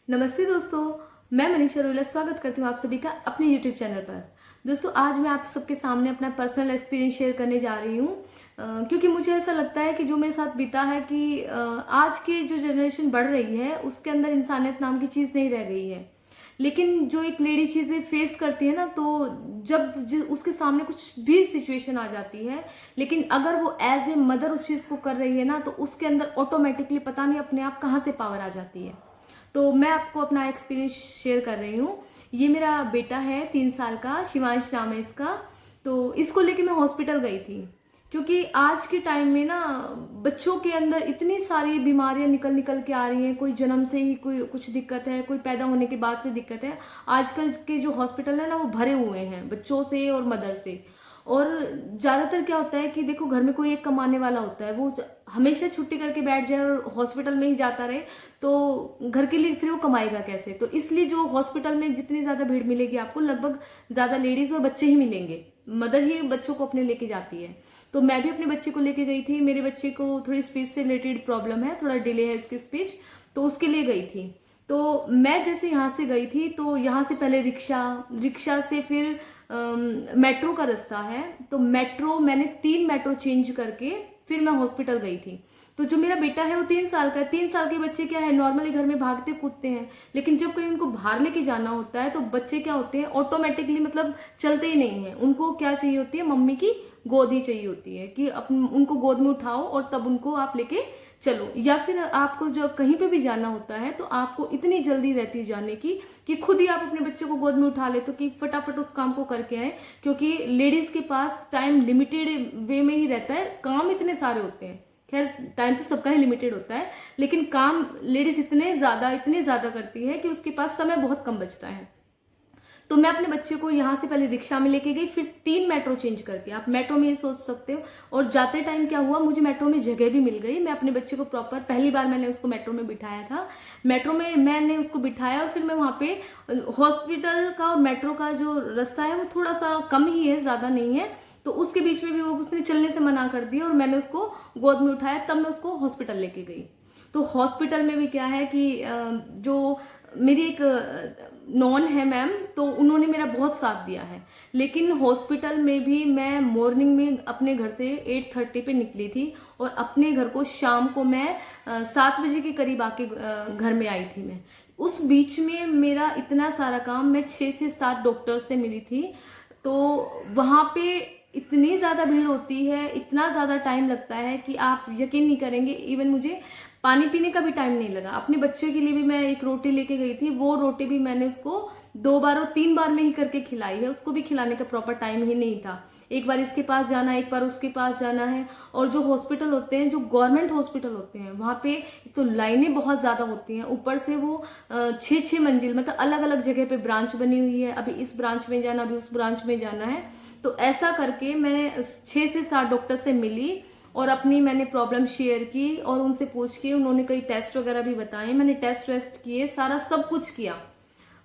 नमस्ते दोस्तों, मैं मनीषा रोहिला स्वागत करती हूँ आप सभी का अपने YouTube चैनल पर। दोस्तों, आज मैं आप सबके सामने अपना पर्सनल एक्सपीरियंस शेयर करने जा रही हूँ क्योंकि मुझे ऐसा लगता है कि जो मेरे साथ बीता है कि आज की जो जनरेशन बढ़ रही है उसके अंदर इंसानियत नाम की चीज़ नहीं रह गई है। लेकिन जो एक लेडी चीज़ें फेस करती है ना, तो उसके सामने कुछ भी सिचुएशन आ जाती है, लेकिन अगर वो एज ए मदर उस चीज़ को कर रही है ना, तो उसके अंदर ऑटोमेटिकली पता नहीं अपने आप कहाँ से पावर आ जाती है। तो मैं आपको अपना एक्सपीरियंस शेयर कर रही हूँ। ये मेरा बेटा है 3 साल का, शिवांश नाम है इसका। तो इसको लेके मैं हॉस्पिटल गई थी क्योंकि आज के टाइम में ना बच्चों के अंदर इतनी सारी बीमारियां निकल निकल के आ रही हैं। कोई जन्म से ही कोई कुछ दिक्कत है, कोई पैदा होने के बाद से दिक्कत है। आजकल के जो हॉस्पिटल है ना, वो भरे हुए हैं बच्चों से और मदर से। और ज़्यादातर क्या होता है कि देखो, घर में कोई एक कमाने वाला होता है, वो हमेशा छुट्टी करके बैठ जाए और हॉस्पिटल में ही जाता रहे, तो घर के लिए फिर वो कमाएगा कैसे। तो इसलिए जो हॉस्पिटल में जितनी ज़्यादा भीड़ मिलेगी आपको, लगभग ज़्यादा लेडीज़ और बच्चे ही मिलेंगे। मदर ही बच्चों को अपने लेके जाती है। तो मैं भी अपने बच्चे को लेके गई थी। मेरे बच्चे को थोड़ी स्पीच से रिलेटेड प्रॉब्लम है, थोड़ा डिले है उसकी स्पीच, तो उसके लिए गई थी। तो मैं जैसे यहाँ से गई थी, तो यहाँ से पहले रिक्शा, रिक्शा से फिर मेट्रो का रास्ता है, तो मेट्रो मैंने 3 मेट्रो चेंज करके फिर मैं हॉस्पिटल गई थी। तो जो मेरा बेटा है वो 3 साल का है। 3 साल के बच्चे क्या है, नॉर्मली घर में भागते कूदते हैं, लेकिन जब कहीं उनको बाहर लेके जाना होता है तो बच्चे क्या होते हैं, ऑटोमेटिकली मतलब चलते ही नहीं है। उनको क्या चाहिए होती है, मम्मी की गोद ही चाहिए होती है कि उनको गोद में उठाओ और तब उनको आप लेके चलो। या फिर आपको जो कहीं पे भी जाना होता है तो आपको इतनी जल्दी रहती है जाने की कि खुद ही आप अपने बच्चे को गोद में उठा ले, तो कि फटाफट उस काम को करके आए। क्योंकि लेडीज के पास टाइम लिमिटेड वे में ही रहता है, काम इतने सारे होते हैं। खैर, टाइम तो सबका ही लिमिटेड होता है, लेकिन काम लेडीज इतने ज्यादा करती है कि उसके पास समय बहुत कम बचता है। तो मैं अपने बच्चे को यहाँ से पहले रिक्शा में लेके गई, फिर 3 मेट्रो चेंज करके। आप मेट्रो में ये सोच सकते हो। और जाते टाइम क्या हुआ, मुझे मेट्रो में जगह भी मिल गई। मैं अपने बच्चे को प्रॉपर, पहली बार मैंने उसको मेट्रो में बिठाया था। मेट्रो में मैंने उसको बिठाया और फिर मैं वहाँ पे, हॉस्पिटल का और मेट्रो का जो रास्ता है वो थोड़ा सा कम ही है, ज्यादा नहीं है, तो उसके बीच में भी वो उसने चलने से मना कर दिया और मैंने उसको गोद में उठाया, तब मैं उसको हॉस्पिटल लेके गई। तो हॉस्पिटल में भी क्या है कि जो मेरी एक नॉन है मैम, तो उन्होंने मेरा बहुत साथ दिया है। लेकिन हॉस्पिटल में भी मैं मॉर्निंग में अपने घर से 8:30 पे निकली थी और अपने घर को शाम को मैं 7 बजे के करीब आके घर में आई थी मैं। उस बीच में मेरा इतना सारा काम, मैं 6 से 7 डॉक्टर से मिली थी। तो वहाँ पे इतनी ज़्यादा भीड़ होती है, इतना ज़्यादा टाइम लगता है कि आप यकीन नहीं करेंगे। इवन मुझे पानी पीने का भी टाइम नहीं लगा। अपने बच्चे के लिए भी मैं एक रोटी लेके गई थी, वो रोटी भी मैंने उसको 2 बार और 3 बार में ही करके खिलाई है। उसको भी खिलाने का प्रॉपर टाइम ही नहीं था। एक बार इसके पास जाना है, एक बार उसके पास जाना है। और जो हॉस्पिटल होते हैं, जो गवर्नमेंट हॉस्पिटल होते हैं, वहाँ पे तो लाइनें बहुत ज़्यादा होती हैं। ऊपर से वो 6-6 मंजिल, मतलब अलग अलग जगह पे ब्रांच बनी हुई है। अभी इस ब्रांच में जाना, अभी उस ब्रांच में जाना है। तो ऐसा करके मैं 6 से 7 डॉक्टर से मिली और अपनी मैंने प्रॉब्लम शेयर की और उनसे पूछ के उन्होंने कई टेस्ट वगैरह भी बताए। मैंने टेस्ट वेस्ट किए, सारा सब कुछ किया।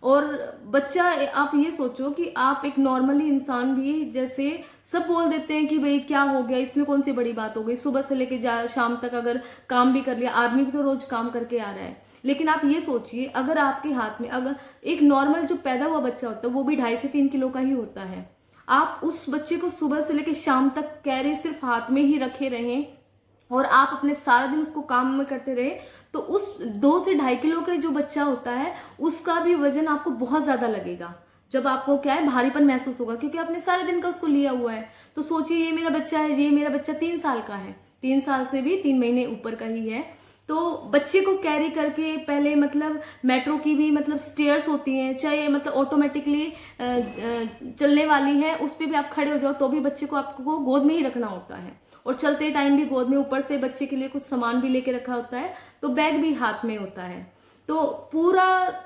और बच्चा, आप ये सोचो कि आप एक नॉर्मली इंसान भी, जैसे सब बोल देते हैं कि भाई क्या हो गया, इसमें कौन सी बड़ी बात हो गई, सुबह से लेके शाम तक अगर काम भी कर लिया, आदमी भी तो रोज काम करके आ रहा है। लेकिन आप ये सोचिए, अगर आपके हाथ में, अगर एक नॉर्मल जो पैदा हुआ बच्चा होता है वो भी 2.5 से 3 किलो का ही होता है, आप उस बच्चे को सुबह से लेकर शाम तक कैरी सिर्फ हाथ में ही रखे रहें और आप अपने सारा दिन उसको काम में करते रहे, तो उस 2 से 2.5 किलो का जो बच्चा होता है उसका भी वजन आपको बहुत ज्यादा लगेगा। जब आपको क्या है, भारीपन महसूस होगा, क्योंकि आपने सारे दिन का उसको लिया हुआ है। तो सोचिए, ये मेरा बच्चा है, ये मेरा बच्चा 3 साल का है, 3 साल से भी 3 महीने ऊपर का ही है। तो बच्चे को कैरी करके, पहले मतलब मेट्रो की भी मतलब स्टेयर्स होती हैं, चाहे मतलब ऑटोमेटिकली चलने वाली है, उस पर भी आप खड़े हो जाओ तो भी बच्चे को आपको गोद में ही रखना होता है। और चलते टाइम भी गोद में, ऊपर से बच्चे के लिए कुछ सामान भी लेके रखा होता है, तो बैग भी हाथ में होता है। तो पूरा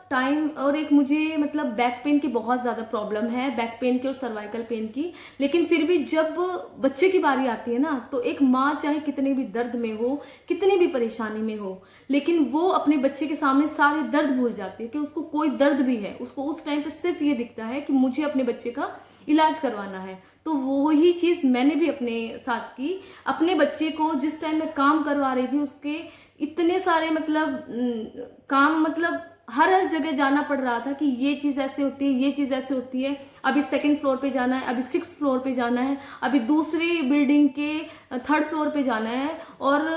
टाइम, और एक मुझे मतलब बैक पेन की बहुत ज्यादा प्रॉब्लम है, बैक पेन की और सर्वाइकल पेन की। लेकिन फिर भी जब बच्चे की बारी आती है ना, तो एक माँ चाहे कितने भी दर्द में हो, कितनी भी परेशानी में हो, लेकिन वो अपने बच्चे के सामने सारे दर्द भूल जाती है कि उसको कोई दर्द भी है। उसको उस टाइम पे सिर्फ ये दिखता है कि मुझे अपने बच्चे का इलाज करवाना है। तो वो ही चीज मैंने भी अपने साथ की। अपने बच्चे को जिस टाइम मैं काम करवा रही थी, उसके इतने सारे मतलब काम, मतलब हर हर जगह जाना पड़ रहा था कि ये चीज़ ऐसे होती है, ये चीज़ ऐसे होती है, अभी सेकंड फ्लोर पे जाना है, अभी 6th फ्लोर पे जाना है, अभी दूसरी बिल्डिंग के 3rd फ्लोर पे जाना है, और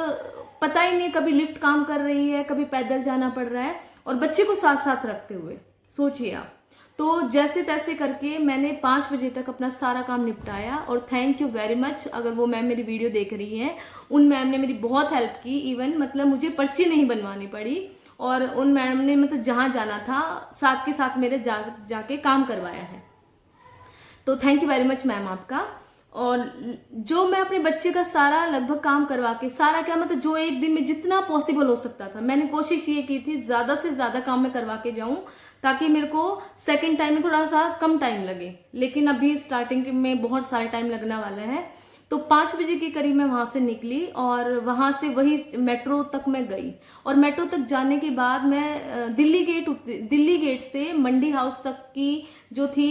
पता ही नहीं कभी लिफ्ट काम कर रही है, कभी पैदल जाना पड़ रहा है, और बच्चे को साथ साथ रखते हुए, सोचिए आप। तो जैसे तैसे करके मैंने 5 बजे तक अपना सारा काम निपटाया, और थैंक यू वेरी मच, अगर वो मैम मेरी वीडियो देख रही हैं, उन मैम ने मेरी बहुत हेल्प की। इवन मतलब मुझे पर्ची नहीं बनवानी पड़ी, और उन मैम ने मतलब जहाँ जाना था साथ के साथ मेरे जाके काम करवाया है। तो thank you very much ma'am आपका। और जो मैं अपने बच्चे का सारा लगभग काम करवा के, सारा क्या मतलब जो एक दिन में जितना पॉसिबल हो सकता था, मैंने कोशिश ये की थी ज्यादा से ज्यादा काम मैं करवा के जाऊं, ताकि मेरे को सेकंड टाइम में थोड़ा सा कम टाइम लगे। लेकिन अभी स्टार्टिंग में बहुत सारा टाइम लगने वाला है। तो 5 बजे के करीब मैं वहां से निकली, और वहां से वही मेट्रो तक मैं गई, और मेट्रो तक जाने के बाद मैं दिल्ली गेट से मंडी हाउस तक की जो थी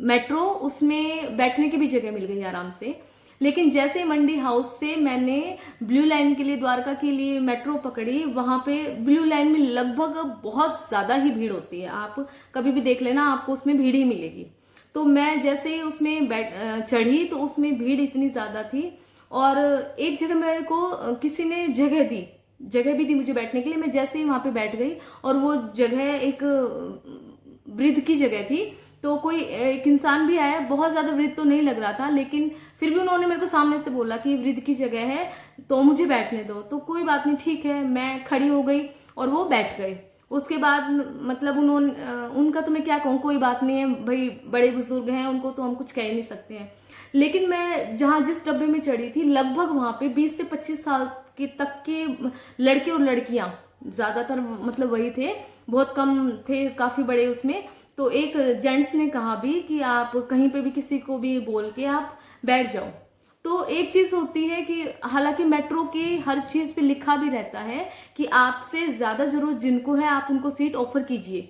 मेट्रो, उसमें बैठने की भी जगह मिल गई आराम से। लेकिन जैसे मंडी हाउस से मैंने ब्लू लाइन के लिए, द्वारका के लिए मेट्रो पकड़ी, वहां पे ब्लू लाइन में लगभग बहुत ज्यादा ही भीड़ होती है, आप कभी भी देख लेना, आपको उसमें भीड़ ही मिलेगी। तो मैं जैसे ही उसमें चढ़ी तो उसमें भीड़ इतनी ज्यादा थी, और एक जगह मेरे को किसी ने जगह भी दी मुझे बैठने के लिए। मैं जैसे ही वहां पे बैठ गई, और वो जगह एक वृद्ध की जगह थी, तो कोई एक इंसान भी आया, बहुत ज्यादा वृद्ध तो नहीं लग रहा था, लेकिन फिर भी उन्होंने मेरे को सामने से बोला कि वृद्ध की जगह है तो मुझे बैठने दो। तो कोई बात नहीं, ठीक है, मैं खड़ी हो गई और वो बैठ गए। उसके बाद मतलब उनका तो मैं क्या कहूँ, कोई बात नहीं है भाई, बड़े बुजुर्ग हैं, उनको तो हम कुछ कह नहीं सकते हैं। लेकिन मैं जहां जिस डब्बे में चढ़ी थी, लगभग वहां पे 20 से 25 साल के तक के लड़के और लड़कियां, ज्यादातर मतलब वही थे, बहुत कम थे काफी बड़े उसमें। तो एक जेंट्स ने कहा भी कि आप कहीं पे भी किसी को भी बोल के आप बैठ जाओ। तो एक चीज होती है कि हालांकि मेट्रो की हर चीज पे लिखा भी रहता है कि आपसे ज्यादा जरूरत जिनको है आप उनको सीट ऑफर कीजिए।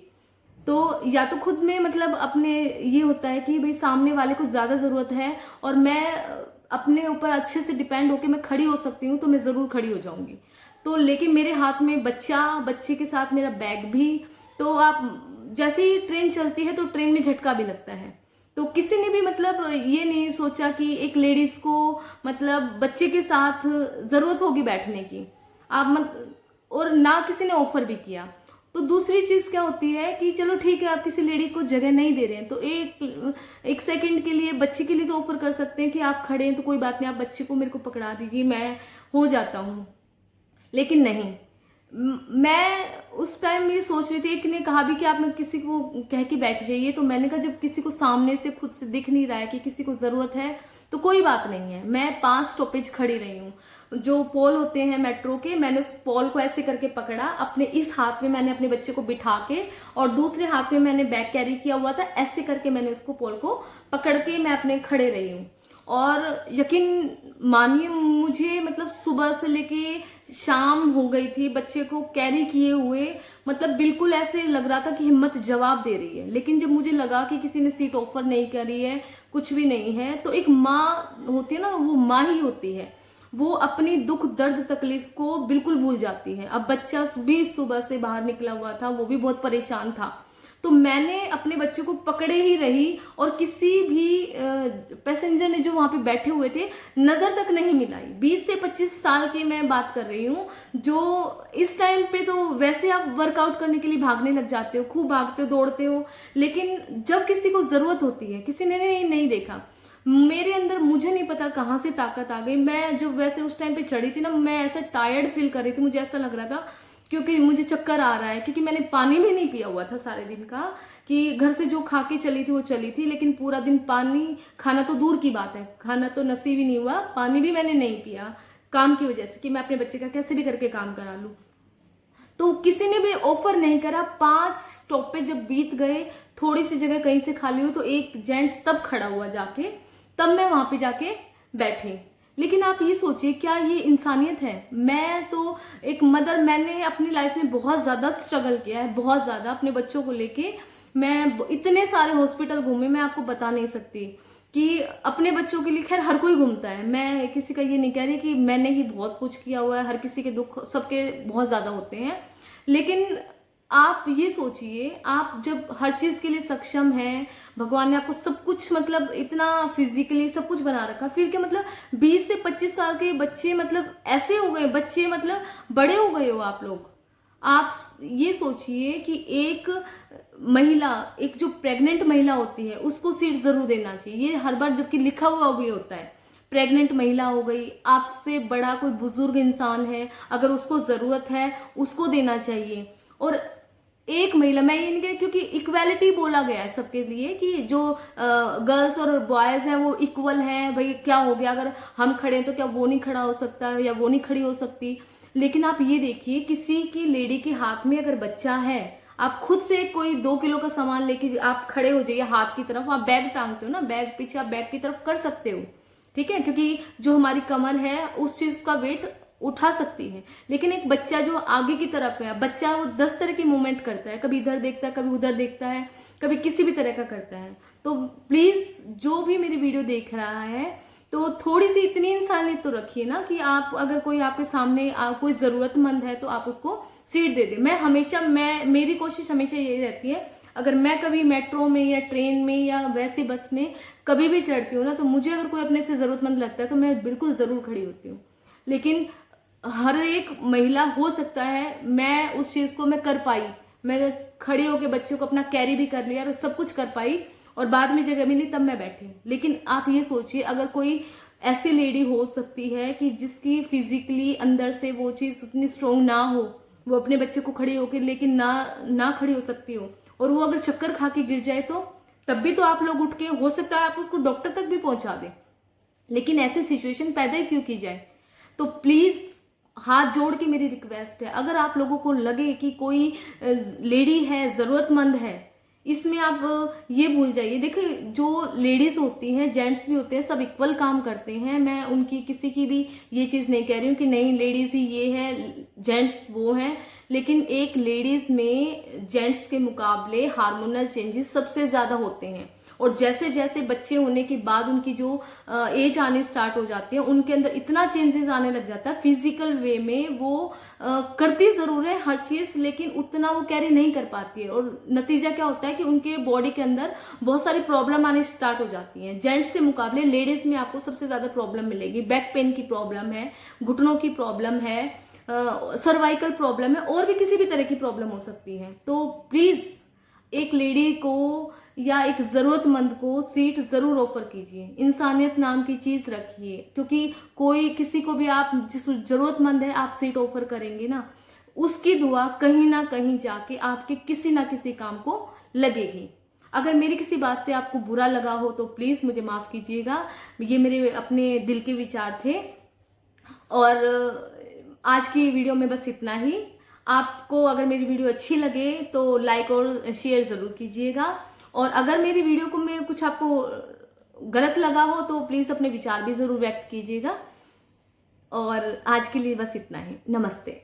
तो या तो खुद में मतलब अपने ये होता है कि भाई सामने वाले को ज्यादा जरूरत है, और मैं अपने ऊपर अच्छे से डिपेंड होके मैं खड़ी हो सकती हूँ, तो मैं जरूर खड़ी हो जाऊंगी। तो लेकिन मेरे हाथ में बच्चे के साथ मेरा बैग भी, तो आप जैसे ही ट्रेन चलती है तो ट्रेन में झटका भी लगता है। तो किसी ने भी मतलब ये नहीं सोचा कि एक लेडीज को मतलब बच्चे के साथ जरूरत होगी बैठने की, आप मत, और ना किसी ने ऑफर भी किया। तो दूसरी चीज क्या होती है कि चलो ठीक है, आप किसी लेडी को जगह नहीं दे रहे हैं, तो एक सेकंड के लिए बच्चे के लिए तो ऑफर कर सकते हैं कि आप खड़े हैं तो कोई बात नहीं, आप बच्चे को मेरे को पकड़ा दीजिए, मैं हो जाता हूँ। लेकिन नहीं, मैं उस टाइम ये सोच रही थी, एक ने कहा भी कि आप किसी को कह के बैठ जाइए, तो मैंने कहा जब किसी को सामने से खुद से दिख नहीं रहा है कि किसी को जरूरत है तो कोई बात नहीं है। मैं 5 स्टॉपेज खड़ी रही हूँ, जो पोल होते हैं मेट्रो के, मैंने उस पोल को ऐसे करके पकड़ा, अपने इस हाथ में मैंने अपने बच्चे को बिठा के, और दूसरे हाथ में मैंने बैग कैरी किया हुआ था, ऐसे करके मैंने उसको पोल को पकड़ के मैं अपने खड़े रही हूँ। और यकीन मानिए मुझे मतलब सुबह से लेके शाम हो गई थी बच्चे को कैरी किए हुए, मतलब बिल्कुल ऐसे लग रहा था कि हिम्मत जवाब दे रही है। लेकिन जब मुझे लगा कि किसी ने सीट ऑफर नहीं करी है, कुछ भी नहीं है, तो एक माँ होती है ना, वो माँ ही होती है, वो अपनी दुख दर्द तकलीफ को बिल्कुल भूल जाती है। अब बच्चा भी सुबह से बाहर निकला हुआ था, वो भी बहुत परेशान था, तो मैंने अपने बच्चे को पकड़े ही रही, और किसी भी पैसेंजर ने जो वहां पे बैठे हुए थे नजर तक नहीं मिलाई। 20 से 25 साल की मैं बात कर रही हूँ, जो इस टाइम पे तो वैसे आप वर्कआउट करने के लिए भागने लग जाते हो, खूब भागते हो, दौड़ते हो, लेकिन जब किसी को जरूरत होती है, किसी ने नहीं देखा, मेरे अंदर मुझे नहीं पता कहाँ से ताकत आ गई। मैं जब वैसे उस टाइम पे चढ़ी थी ना, मैं ऐसा टायर्ड फील कर रही थी, मुझे ऐसा लग रहा था क्योंकि मुझे चक्कर आ रहा है, क्योंकि मैंने पानी भी नहीं पिया हुआ था सारे दिन का, कि घर से जो खा के चली थी वो चली थी, लेकिन पूरा दिन पानी, खाना तो दूर की बात है, खाना तो नसीब ही नहीं हुआ, पानी भी मैंने नहीं पिया काम की वजह से, कि मैं अपने बच्चे का कैसे भी करके काम करा लूं। तो किसी ने भी ऑफर नहीं करा। 5 स्टॉप पे जब बीत गए, थोड़ी सी जगह कहीं से खाली हुई, तो एक जेंट्स तब खड़ा हुआ जाके, तब मैं वहां पे जाके बैठी। लेकिन आप ये सोचिए, क्या ये इंसानियत है? मैं तो एक मदर, मैंने अपनी लाइफ में बहुत ज्यादा स्ट्रगल किया है, बहुत ज्यादा अपने बच्चों को लेके। मैं इतने सारे हॉस्पिटल घूमे, मैं आपको बता नहीं सकती कि अपने बच्चों के लिए। खैर हर कोई घूमता है, मैं किसी का ये नहीं कह रही कि मैंने ही बहुत कुछ किया हुआ है, हर किसी के दुख सबके बहुत ज्यादा होते हैं, लेकिन आप ये सोचिए, आप जब हर चीज के लिए सक्षम हैं, भगवान ने आपको सब कुछ मतलब इतना फिजिकली सब कुछ बना रखा, फिर क्या मतलब 20 से 25 साल के बच्चे मतलब ऐसे हो गए, बच्चे मतलब बड़े हो गए हो आप लोग। आप ये सोचिए कि एक महिला, एक जो प्रेग्नेंट महिला होती है उसको सीट जरूर देना चाहिए। ये हर बार जबकि लिखा हुआ भी होता है, प्रेग्नेंट महिला हो गई, आपसे बड़ा कोई बुजुर्ग इंसान है, अगर उसको जरूरत है उसको देना चाहिए। और एक महिला, मैं ये नहीं कह, क्योंकि इक्वालिटी बोला गया है सबके लिए कि जो गर्ल्स और बॉयज हैं वो इक्वल हैं, भाई क्या हो गया अगर हम खड़े हैं तो क्या वो नहीं खड़ा हो सकता या वो नहीं खड़ी हो सकती। लेकिन आप ये देखिए, किसी की लेडी के हाथ में अगर बच्चा है, आप खुद से कोई 2 किलो का सामान लेके आप खड़े हो जाइए हाथ की तरफ, आप बैग टांगते हो ना, बैग पीछे आप बैग की तरफ कर सकते हो, ठीक है, क्योंकि जो हमारी कमर है उस चीज का वेट उठा सकती है। लेकिन एक बच्चा जो आगे की तरफ है, बच्चा वो 10 तरह की मूवमेंट करता है, कभी इधर देखता है, कभी उधर देखता है, कभी किसी भी तरह का करता है। तो प्लीज जो भी मेरी वीडियो देख रहा है, तो थोड़ी सी इतनी इंसानियत तो रखिए ना कि आप अगर कोई आपके सामने कोई जरूरतमंद है तो आप उसको सीट दे दे। मैं मेरी कोशिश हमेशा यही रहती है, अगर मैं कभी मेट्रो में या ट्रेन में या वैसे बस में कभी भी चढ़ती हूँ ना, तो मुझे अगर कोई अपने से जरूरतमंद लगता है तो मैं बिल्कुल जरूर खड़ी होती हूँ। लेकिन हर एक महिला, हो सकता है मैं उस चीज को मैं कर पाई, मैं खड़ी होकर बच्चों को अपना कैरी भी कर लिया और सब कुछ कर पाई, और बाद में जगह मिली तब मैं बैठी। लेकिन आप ये सोचिए, अगर कोई ऐसी लेडी हो सकती है कि जिसकी फिजिकली अंदर से वो चीज उतनी स्ट्रोंग ना हो, वो अपने बच्चे को खड़ी होकर लेकिन ना खड़ी हो सकती हो, और वो अगर चक्कर खा के गिर जाए तो तब भी तो आप लोग उठ के, हो सकता है आप उसको डॉक्टर तक भी पहुंचा दें। लेकिन ऐसी सिचुएशन पैदा ही क्यों की जाए। तो प्लीज हाथ जोड़ के मेरी रिक्वेस्ट है, अगर आप लोगों को लगे कि कोई लेडी है, जरूरतमंद है, इसमें आप ये भूल जाइए। देखिए, जो लेडीज होती हैं, जेंट्स भी होते हैं, सब इक्वल काम करते हैं। मैं उनकी किसी की भी ये चीज नहीं कह रही हूँ कि नहीं लेडीज ही ये है, जेंट्स वो हैं। लेकिन एक लेडीज में जेंट्स के मुकाबले हार्मोनल चेंजेस सबसे ज्यादा होते हैं, और जैसे जैसे बच्चे होने के बाद उनकी जो एज आनी स्टार्ट हो जाती है, उनके अंदर इतना चेंजेस आने लग जाता है फिजिकल वे में। वो करती जरूर है हर चीज, लेकिन उतना वो कैरी नहीं कर पाती है, और नतीजा क्या होता है कि उनके बॉडी के अंदर बहुत सारी प्रॉब्लम आनी स्टार्ट हो जाती हैं। जेंट्स के मुकाबले लेडीज में आपको सबसे ज्यादा प्रॉब्लम मिलेगी। बैक पेन की प्रॉब्लम है, घुटनों की प्रॉब्लम है, सर्वाइकल प्रॉब्लम है, और भी किसी भी तरह की प्रॉब्लम हो सकती है। तो प्लीज एक लेडी को या एक जरूरतमंद को सीट जरूर ऑफर कीजिए। इंसानियत नाम की चीज रखिए, क्योंकि कोई किसी को भी आप, जिस जरूरतमंद है आप सीट ऑफर करेंगे ना, उसकी दुआ कहीं ना कहीं जाके आपके किसी ना किसी काम को लगेगी। अगर मेरी किसी बात से आपको बुरा लगा हो तो प्लीज मुझे माफ कीजिएगा, ये मेरे अपने दिल के विचार थे। और आज की वीडियो में बस इतना ही। आपको अगर मेरी वीडियो अच्छी लगे तो लाइक और शेयर जरूर कीजिएगा, और अगर मेरी वीडियो को में कुछ आपको गलत लगा हो तो प्लीज अपने विचार भी जरूर व्यक्त कीजिएगा। और आज के लिए बस इतना ही। नमस्ते।